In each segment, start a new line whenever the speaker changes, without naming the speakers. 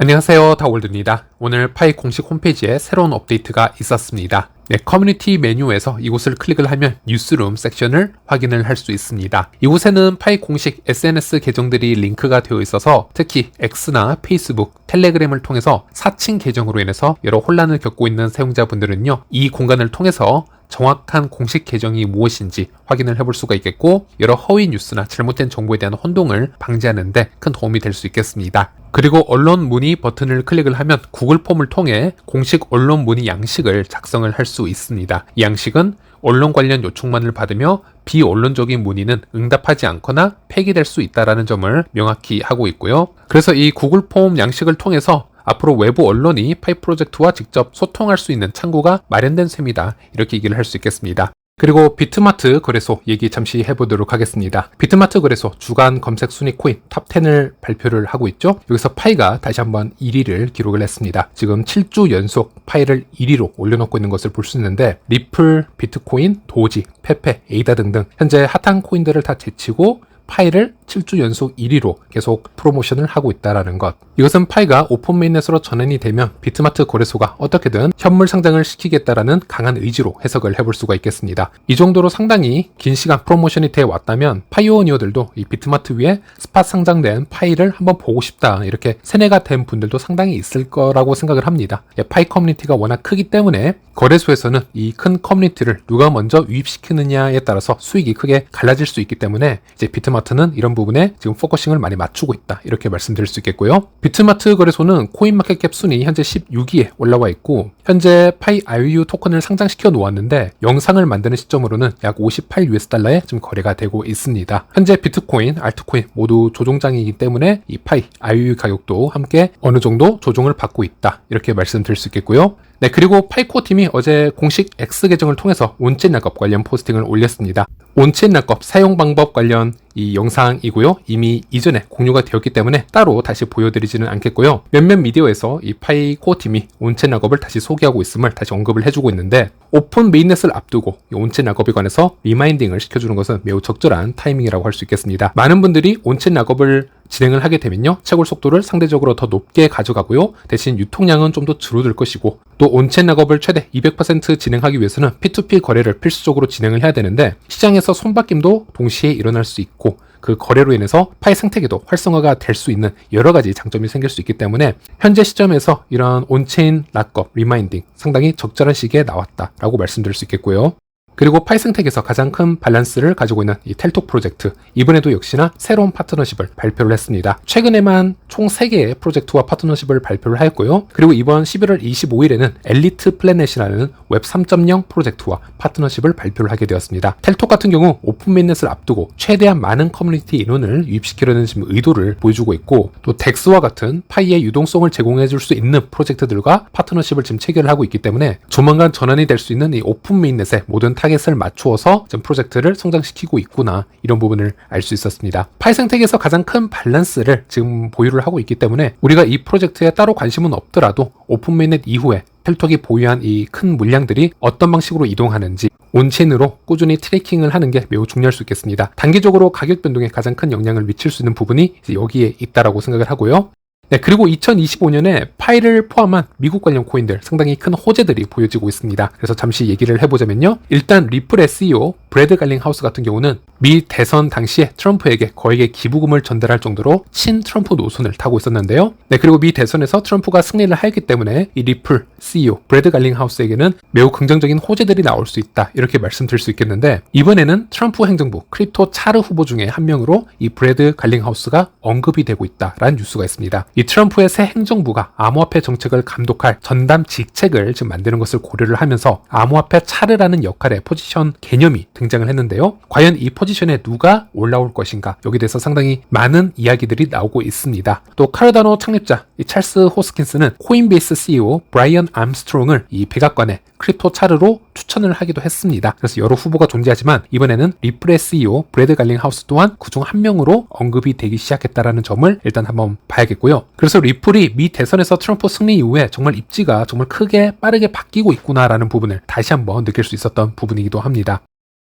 안녕하세요, 다월드입니다. 오늘 파이 공식 홈페이지에 새로운 업데이트가 있었습니다. 커뮤니티 메뉴에서 이곳을 클릭을 하면 뉴스룸 섹션을 확인을 할 수 있습니다. 이곳에는 파이 공식 SNS 계정들이 링크가 되어 있어서 특히 X나 페이스북, 텔레그램을 통해서 사칭 계정으로 인해서 여러 혼란을 겪고 있는 사용자분들은요, 이 공간을 통해서 정확한 공식 계정이 무엇인지 확인을 해볼 수가 있겠고, 여러 허위 뉴스나 잘못된 정보에 대한 혼동을 방지하는 데 큰 도움이 될 수 있겠습니다. 그리고 언론 문의 버튼을 클릭을 하면 구글 폼을 통해 공식 언론 문의 양식을 작성을 할 수 있습니다. 이 양식은 언론 관련 요청만을 받으며 비언론적인 문의는 응답하지 않거나 폐기될 수 있다는 점을 명확히 하고 있고요. 그래서 이 구글 폼 양식을 통해서 앞으로 외부 언론이 파이 프로젝트와 직접 소통할 수 있는 창구가 마련된 셈이다, 이렇게 얘기를 할 수 있겠습니다. 그리고 비트마트 거래소 얘기 잠시 해보도록 하겠습니다. 비트마트 거래소 주간 검색 순위 코인 탑10을 발표를 하고 있죠. 여기서 파이가 다시 한번 1위를 기록을 했습니다. 지금 7주 연속 파이를 1위로 올려놓고 있는 것을 볼 수 있는데, 리플, 비트코인, 도지, 페페, 에이다 등등 현재 핫한 코인들을 다 제치고 파이를 7주 연속 1위로 계속 프로모션을 하고 있다는 것. 이것은 파이가 오픈 메인넷으로 전환이 되면 비트마트 거래소가 어떻게든 현물 상장을 시키겠다라는 강한 의지로 해석을 해볼 수가 있겠습니다. 이 정도로 상당히 긴 시간 프로모션이 되어 왔다면 파이오니어들도 이 비트마트 위에 스팟 상장된 파이를 한번 보고 싶다, 이렇게 세뇌가 된 분들도 상당히 있을 거라고 생각을 합니다. 파이 커뮤니티가 워낙 크기 때문에 거래소에서는 이 큰 커뮤니티를 누가 먼저 유입시키느냐에 따라서 수익이 크게 갈라질 수 있기 때문에 이제 비트마트는 이런 부분에 지금 포커싱을 많이 맞추고 있다, 이렇게 말씀드릴 수 있겠고요. 비트마트 거래소는 코인마켓캡 순위 현재 16위에 올라와 있고, 현재 파이 IOU 토큰을 상장시켜 놓았는데 영상을 만드는 시점으로는 약 58US달러에 지금 거래가 되고 있습니다. 현재 비트코인, 알트코인 모두 조종장이기 때문에 이 파이 IOU 가격도 함께 어느 정도 조종을 받고 있다, 이렇게 말씀드릴 수 있겠고요. 그리고 파이코 팀이 어제 공식 X 계정을 통해서 온체인 락업 관련 포스팅을 올렸습니다. 온체인 락업 사용 방법 관련 이 영상이고요. 이미 이전에 공유가 되었기 때문에 따로 다시 보여드리지는 않겠고요. 몇몇 미디어에서 이 파이코 팀이 온체인 락업을 다시 소개하고 있음을 다시 언급을 해주고 있는데, 오픈 메인넷을 앞두고 이 온체인 락업에 관해서 리마인딩을 시켜주는 것은 매우 적절한 타이밍이라고 할 수 있겠습니다. 많은 분들이 온체인 락업을 진행을 하게 되면요, 채굴 속도를 상대적으로 더 높게 가져가고요, 대신 유통량은 좀 더 줄어들 것이고, 또 온체인 락업을 최대 200% 진행하기 위해서는 P2P 거래를 필수적으로 진행을 해야 되는데, 시장에서 손바뀜도 동시에 일어날 수 있고, 그 거래로 인해서 파이 생태계도 활성화가 될 수 있는 여러 가지 장점이 생길 수 있기 때문에 현재 시점에서 이런 온체인 락업 리마인딩 상당히 적절한 시기에 나왔다라고 말씀드릴 수 있겠고요. 그리고 파이 생태계에서 가장 큰 밸런스를 가지고 있는 이 텔톡 프로젝트, 이번에도 역시나 새로운 파트너십을 발표를 했습니다. 최근에만 총 3개의 프로젝트와 파트너십을 발표를 하였고요. 그리고 이번 11월 25일에는 엘리트 플래넷이라는 웹 3.0 프로젝트와 파트너십을 발표를 하게 되었습니다. 텔톡 같은 경우 오픈 메인넷을 앞두고 최대한 많은 커뮤니티 인원을 유입시키려는 지금 의도를 보여주고 있고, 또 덱스와 같은 파이의 유동성을 제공해 줄 수 있는 프로젝트들과 파트너십을 지금 체결을 하고 있기 때문에 조만간 전환이 될 수 있는 이 오픈 메인넷의 모든 타겟을 맞추어서 좀 프로젝트를 성장시키고 있구나, 이런 부분을 알 수 있었습니다. 파이 생태계에서 가장 큰 밸런스를 지금 보유를 하고 있기 때문에 우리가 이 프로젝트에 따로 관심은 없더라도 오픈 메인넷 이후에 텔톡이 보유한 이 큰 물량들이 어떤 방식으로 이동하는지 온체인으로 꾸준히 트래킹을 하는 게 매우 중요할 수 있겠습니다. 단기적으로 가격 변동에 가장 큰 영향을 미칠 수 있는 부분이 이제 여기에 있다라고 생각을 하고요. 그리고 2025년에 파이를 포함한 미국 관련 코인들 상당히 큰 호재들이 보여지고 있습니다. 그래서 잠시 얘기를 해보자면요. 일단 리플의 CEO 브래드 갈링하우스 같은 경우는 미 대선 당시에 트럼프에게 거액의 기부금을 전달할 정도로 친 트럼프 노선을 타고 있었는데요. 그리고 미 대선에서 트럼프가 승리를 하였기 때문에 이 리플 CEO 브래드 갈링하우스에게는 매우 긍정적인 호재들이 나올 수 있다, 이렇게 말씀드릴 수 있겠는데, 이번에는 트럼프 행정부 크립토 차르 후보 중에 한 명으로 이 브래드 갈링하우스가 언급이 되고 있다라는 뉴스가 있습니다. 이 트럼프의 새 행정부가 암호화폐 정책을 감독할 전담 직책을 지금 만드는 것을 고려를 하면서 암호화폐 차르라는 역할의 포지션 개념이 등장을 했는데요. 과연 이 포지션에 누가 올라올 것인가, 여기에 대해서 상당히 많은 이야기들이 나오고 있습니다. 또 카르다노 창립자 이 찰스 호스킨스는 코인베이스 CEO 브라이언 암스트롱을 이 백악관에 크립토 차르로 추천을 하기도 했습니다. 그래서 여러 후보가 존재하지만 이번에는 리플의 CEO 브래드 갈링하우스 또한 그중 한 명으로 언급이 되기 시작했다라는 점을 일단 한번 봐야겠고요. 그래서 리플이 미 대선에서 트럼프 승리 이후에 정말 입지가 정말 크게 빠르게 바뀌고 있구나라는 부분을 다시 한번 느낄 수 있었던 부분이기도 합니다.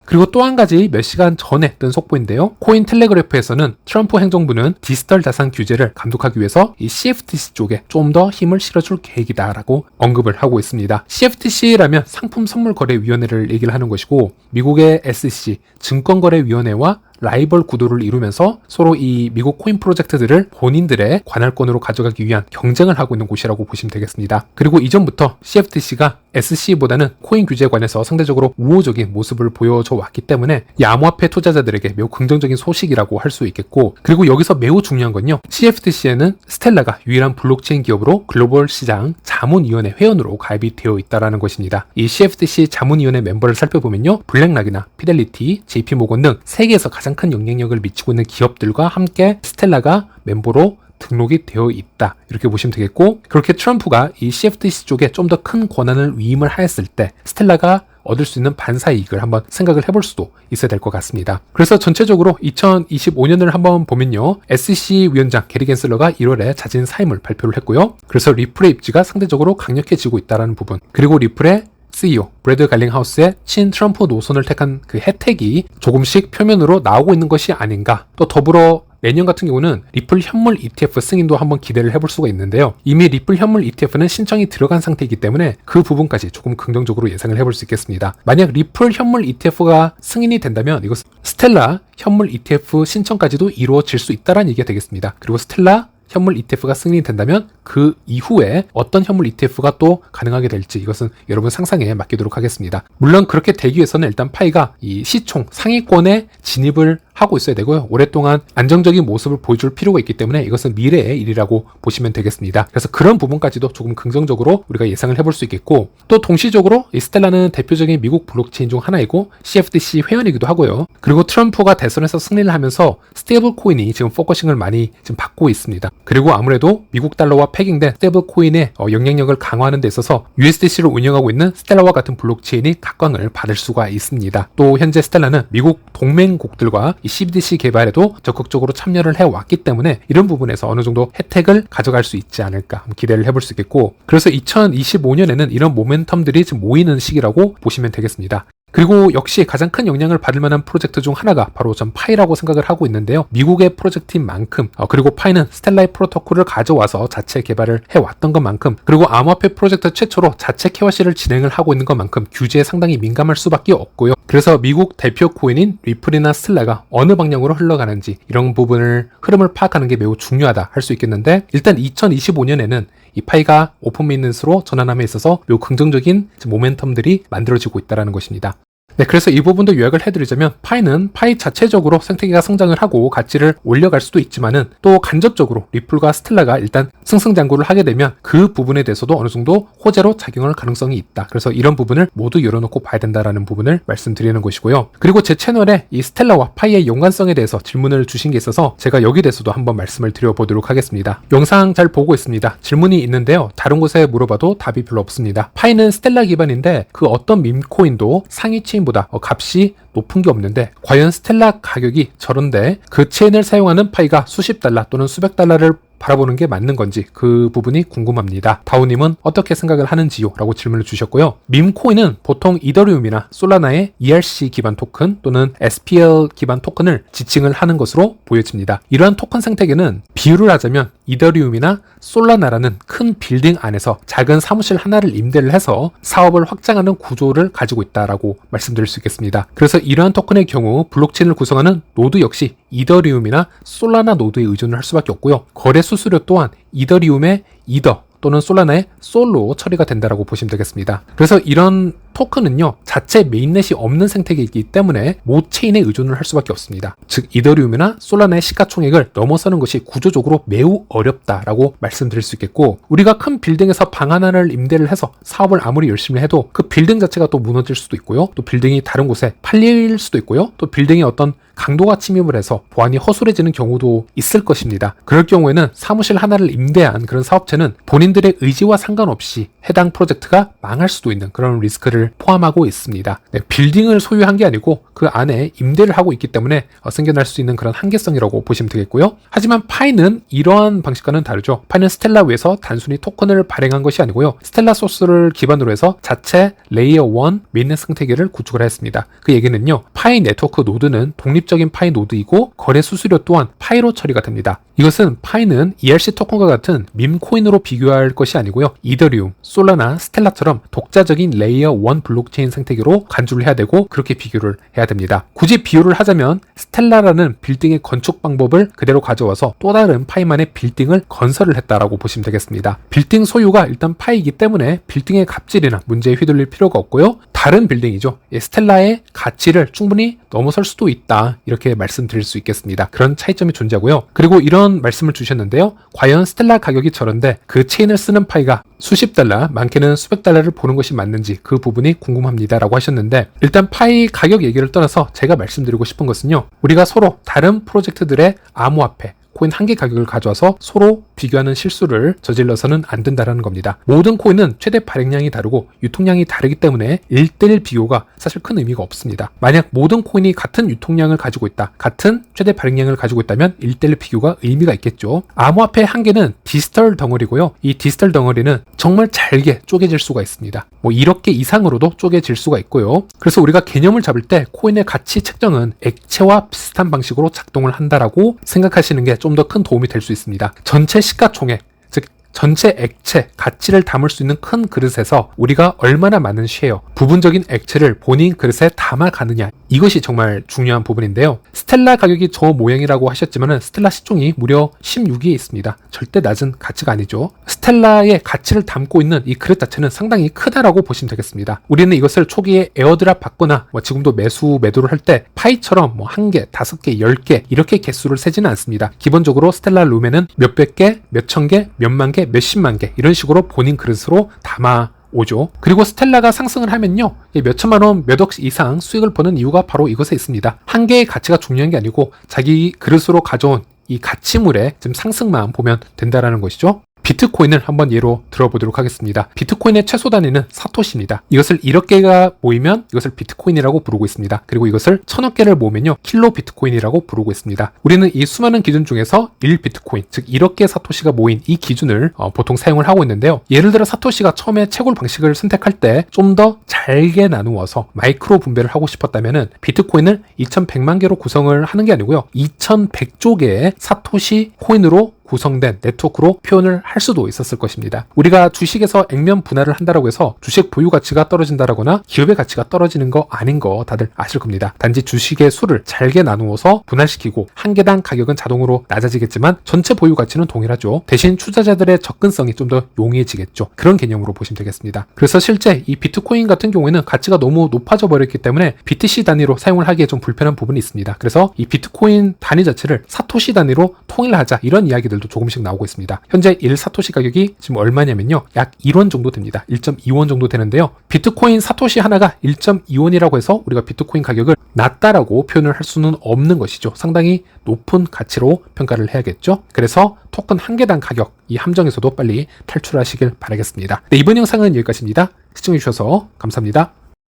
그리고 또 한 가지 몇 시간 전에 뜬 속보인데요. 코인 텔레그래프에서는 트럼프 행정부는 디지털 자산 규제를 감독하기 위해서 이 CFTC 쪽에 좀 더 힘을 실어줄 계획이다라고 언급을 하고 있습니다. CFTC라면 상품선물거래위원회를 얘기를 하는 것이고 미국의 SEC 증권거래위원회와 라이벌 구도를 이루면서 서로 이 미국 코인 프로젝트들을 본인들의 관할권으로 가져가기 위한 경쟁을 하고 있는 곳이라고 보시면 되겠습니다. 그리고 이전부터 CFTC가 SEC보다는 코인 규제에 관해서 상대적으로 우호적인 모습을 보여줘 왔기 때문에 이 암호화폐 투자자들에게 매우 긍정적인 소식이라고 할 수 있겠고, 그리고 여기서 매우 중요한 건요, CFTC에는 스텔라가 유일한 블록체인 기업으로 글로벌 시장 자문위원회 회원으로 가입이 되어 있다는 것입니다. 이 CFTC 자문위원회 멤버를 살펴보면요, 블랙락이나 피델리티, JP모건 등 세계에서 가장 큰 영향력을 미치고 있는 기업들과 함께 스텔라가 멤버로 등록이 되어 있다, 이렇게 보시면 되겠고, 그렇게 트럼프가 이 CFTC 쪽에 좀 더 큰 권한을 위임을 하였을 때 스텔라가 얻을 수 있는 반사이익을 한번 생각을 해볼 수도 있어야 될 것 같습니다. 그래서 전체적으로 2025년을 한번 보면요, SEC 위원장 게리 겐슬러가 1월에 자진 사임을 발표를 했고요. 그래서 리플의 입지가 상대적으로 강력해지고 있다는 부분, 그리고 리플의 CEO 브래드 갈링하우스의 친 트럼프 노선을 택한 그 혜택이 조금씩 표면으로 나오고 있는 것이 아닌가. 또 더불어 내년 같은 경우는 리플 현물 ETF 승인도 한번 기대를 해볼 수가 있는데요. 이미 리플 현물 ETF는 신청이 들어간 상태이기 때문에 그 부분까지 조금 긍정적으로 예상을 해볼 수 있겠습니다. 만약 리플 현물 ETF가 승인이 된다면 이거 스텔라 현물 ETF 신청까지도 이루어질 수 있다는 얘기가 되겠습니다. 그리고 스텔라 현물 ETF가 승인이 된다면 그 이후에 어떤 현물 ETF가 또 가능하게 될지 이것은 여러분 상상에 맡기도록 하겠습니다. 물론 그렇게 되기 위해서는 일단 파이가 이 시총 상위권에 진입을 하고 있어야 되고요. 오랫동안 안정적인 모습을 보여줄 필요가 있기 때문에 이것은 미래의 일이라고 보시면 되겠습니다. 그래서 그런 부분까지도 조금 긍정적으로 우리가 예상을 해볼 수 있겠고, 또 동시적으로 이 스텔라는 대표적인 미국 블록체인 중 하나이고 CFTC 회원이기도 하고요. 그리고 트럼프가 대선에서 승리를 하면서 스테이블 코인이 지금 포커싱을 많이 지금 받고 있습니다. 그리고 아무래도 미국 달러와 패깅된 스테이블 코인의 영향력을 강화하는 데 있어서 USDC를 운영하고 있는 스텔라와 같은 블록체인이 각광을 받을 수가 있습니다. 또 현재 스텔라는 미국 동맹국들과 이 CBDC 개발에도 적극적으로 참여를 해왔기 때문에 이런 부분에서 어느 정도 혜택을 가져갈 수 있지 않을까 기대를 해볼 수 있겠고, 그래서 2025년에는 이런 모멘텀들이 지금 모이는 시기라고 보시면 되겠습니다. 그리고 역시 가장 큰 영향을 받을 만한 프로젝트 중 하나가 바로 전 파이라고 생각을 하고 있는데요. 미국의 프로젝트인 만큼, 그리고 파이는 스텔라의 프로토콜을 가져와서 자체 개발을 해왔던 것만큼, 그리고 암호화폐 프로젝트 최초로 자체 KYC를 진행을 하고 있는 것만큼 규제에 상당히 민감할 수밖에 없고요. 그래서 미국 대표 코인인 리플이나 스텔라가 어느 방향으로 흘러가는지 이런 부분을 흐름을 파악하는 게 매우 중요하다 할 수 있겠는데, 일단 2025년에는 이 파이가 오픈메인넷으로 전환함에 있어서 매우 긍정적인 모멘텀들이 만들어지고 있다는 것입니다. 네, 그래서 이 부분도 요약을 해드리자면 파이는 파이 자체적으로 생태계가 성장을 하고 가치를 올려갈 수도 있지만은 또 간접적으로 리플과 스텔라가 일단 승승장구를 하게 되면 그 부분에 대해서도 어느 정도 호재로 작용할 가능성이 있다. 그래서 이런 부분을 모두 열어놓고 봐야 된다라는 부분을 말씀드리는 것이고요. 그리고 제 채널에 이 스텔라와 파이의 연관성에 대해서 질문을 주신 게 있어서 제가 여기 대해서도 한번 말씀을 드려보도록 하겠습니다. 영상 잘 보고 있습니다. 질문이 있는데요. 다른 곳에 물어봐도 답이 별로 없습니다. 파이는 스텔라 기반인데 그 어떤 밈코인도 상위 체인 보다 값이 높은 게 없는데 과연 스텔라 가격이 저런데 그 체인을 사용하는 파이가 수십 달러 또는 수백 달러를 바라보는 게 맞는 건지 그 부분이 궁금합니다. 다우님은 어떻게 생각을 하는지요? 라고 질문을 주셨고요. 밈코인은 보통 이더리움이나 솔라나의 ERC 기반 토큰 또는 SPL 기반 토큰을 지칭을 하는 것으로 보여집니다. 이러한 토큰 생태계는 비유를 하자면 이더리움이나 솔라나라는 큰 빌딩 안에서 작은 사무실 하나를 임대를 해서 사업을 확장하는 구조를 가지고 있다라고 말씀드릴 수 있겠습니다. 그래서 이러한 토큰의 경우 블록체인을 구성하는 노드 역시 이더리움이나 솔라나 노드에 의존을 할 수밖에 없고요. 거래 수수료 또한 이더리움의 이더 또는 솔라나의 솔로 처리가 된다라고 보시면 되겠습니다. 그래서 이런 토큰은요, 자체 메인넷이 없는 생태계이기 때문에 모 체인에 의존을 할 수밖에 없습니다. 즉 이더리움이나 솔라나의 시가총액을 넘어서는 것이 구조적으로 매우 어렵다라고 말씀드릴 수 있겠고, 우리가 큰 빌딩에서 방 하나를 임대를 해서 사업을 아무리 열심히 해도 그 빌딩 자체가 또 무너질 수도 있고요, 또 빌딩이 다른 곳에 팔릴 수도 있고요, 또 빌딩에 어떤 강도가 침입을 해서 보안이 허술해지는 경우도 있을 것입니다. 그럴 경우에는 사무실 하나를 임대한 그런 사업체는 본인들의 의지와 상관없이 해당 프로젝트가 망할 수도 있는 그런 리스크를 가격을 포함하고 있습니다. 네, 빌딩을 소유한 게 아니고 그 안에 임대를 하고 있기 때문에 생겨날 수 있는 그런 한계성이라고 보시면 되겠고요. 하지만 파이는 이러한 방식과는 다르죠. 파이는 스텔라 위에서 단순히 토큰을 발행한 것이 아니고요. 스텔라 소스를 기반으로 해서 자체 레이어 1 메인넷 생태계를 구축을 했습니다. 그 얘기는요. 파이 네트워크 노드는 독립적인 파이 노드이고 거래 수수료 또한 파이로 처리가 됩니다. 이것은 파이는 ERC 토큰과 같은 밈 코인으로 비교할 것이 아니고요. 이더리움, 솔라나, 스텔라처럼 독자적인 레이어 1 블록체인 생태계로 간주를 해야 되고 그렇게 비교를 해야 됩니다. 굳이 비교를 하자면 스텔라라는 빌딩의 건축 방법을 그대로 가져와서 또 다른 파이만의 빌딩을 건설을 했다라고 보시면 되겠습니다. 빌딩 소유가 일단 파이이기 때문에 빌딩의 갑질이나 문제에 휘둘릴 필요가 없고요. 다른 빌딩이죠. 스텔라의 가치를 충분히 넘어설 수도 있다. 이렇게 말씀드릴 수 있겠습니다. 그런 차이점이 존재하고요. 그리고 이런 말씀을 주셨는데요. 과연 스텔라 가격이 저런데 그 체인을 쓰는 파이가 수십 달러, 많게는 수백 달러를 보는 것이 맞는지 그 부분이 궁금합니다. 라고 하셨는데 일단 파이 가격 얘기를 떠나서 제가 말씀드리고 싶은 것은요. 우리가 서로 다른 프로젝트들의 암호화폐, 코인 한 개 가격을 가져와서 서로 비교하는 실수를 저질러서는 안 된다는 겁니다. 모든 코인은 최대 발행량이 다르고 유통량이 다르기 때문에 1대1 비교가 사실 큰 의미가 없습니다. 만약 모든 코인이 같은 유통량을 가지고 있다, 같은 최대 발행량을 가지고 있다면 1대1 비교가 의미가 있겠죠. 암호화폐의 한계는 디지털 덩어리고요. 이 디지털 덩어리는 정말 잘게 쪼개질 수가 있습니다. 1억 개 이상으로도 쪼개질 수가 있고요. 그래서 우리가 개념을 잡을 때 코인의 가치 책정은 액체와 비슷한 방식으로 작동을 한다라고 생각하시는 게 좀 더 큰 도움이 될 수 있습니다. 전체 시가총액, 즉 전체 액체, 가치를 담을 수 있는 큰 그릇에서 우리가 얼마나 많은 쉐어, 부분적인 액체를 본인 그릇에 담아가느냐, 이것이 정말 중요한 부분인데요. 스텔라 가격이 저 모양이라고 하셨지만 스텔라 시총이 무려 16위에 있습니다. 절대 낮은 가치가 아니죠. 스텔라의 가치를 담고 있는 이 그릇 자체는 상당히 크다라고 보시면 되겠습니다. 우리는 이것을 초기에 에어드랍 받거나 지금도 매도를 할 때 파이처럼 1개, 5개, 10개 이렇게 개수를 세지는 않습니다. 기본적으로 스텔라 룸에는 몇백 개, 몇천 개, 몇만 개, 몇십만 개 이런 식으로 본인 그릇으로 담아 오죠. 그리고 스텔라가 상승을 하면요. 몇천만 원, 몇억 이상 수익을 버는 이유가 바로 이것에 있습니다. 한 개의 가치가 중요한 게 아니고 자기 그릇으로 가져온 이 가치물의 지금 상승만 보면 된다라는 것이죠. 비트코인을 한번 예로 들어보도록 하겠습니다. 비트코인의 최소 단위는 사토시입니다. 이것을 1억 개가 모이면 이것을 비트코인이라고 부르고 있습니다. 그리고 이것을 1000억 개를 모으면요. 킬로 비트코인이라고 부르고 있습니다. 우리는 이 수많은 기준 중에서 1비트코인, 즉 1억 개 사토시가 모인 이 기준을 보통 사용을 하고 있는데요. 예를 들어 사토시가 처음에 채굴 방식을 선택할 때 좀 더 잘게 나누어서 마이크로 분배를 하고 싶었다면 비트코인을 2100만 개로 구성을 하는 게 아니고요. 2100조 개의 사토시 코인으로 구성된 네트워크로 표현을 할 수도 있었을 것입니다. 우리가 주식에서 액면 분할을 한다라고 해서 주식 보유 가치가 떨어진다라거나 기업의 가치가 떨어지는 거 아닌 거 다들 아실 겁니다. 단지 주식의 수를 잘게 나누어서 분할시키고 한 개당 가격은 자동으로 낮아지겠지만 전체 보유 가치는 동일하죠. 대신 투자자들의 접근성이 좀 더 용이해지겠죠. 그런 개념으로 보시면 되겠습니다. 그래서 실제 이 비트코인 같은 경우에는 가치가 너무 높아져 버렸기 때문에 BTC 단위로 사용을 하기에 좀 불편한 부분이 있습니다. 그래서 이 비트코인 단위 자체를 사토시 단위로 통일하자 이런 이야기들 도 조금씩 나오고 있습니다. 현재 1사토시 가격이 지금 얼마냐면요. 약 1원 정도 됩니다. 1.2원 정도 되는데요. 비트코인 사토시 하나가 1.2원이라고 해서 우리가 비트코인 가격을 낮다라고 표현을 할 수는 없는 것이죠. 상당히 높은 가치로 평가를 해야겠죠. 그래서 토큰 한 개당 가격, 이 함정에서도 빨리 탈출하시길 바라겠습니다. 네, 이번 영상은 여기까지입니다. 시청해주셔서 감사합니다.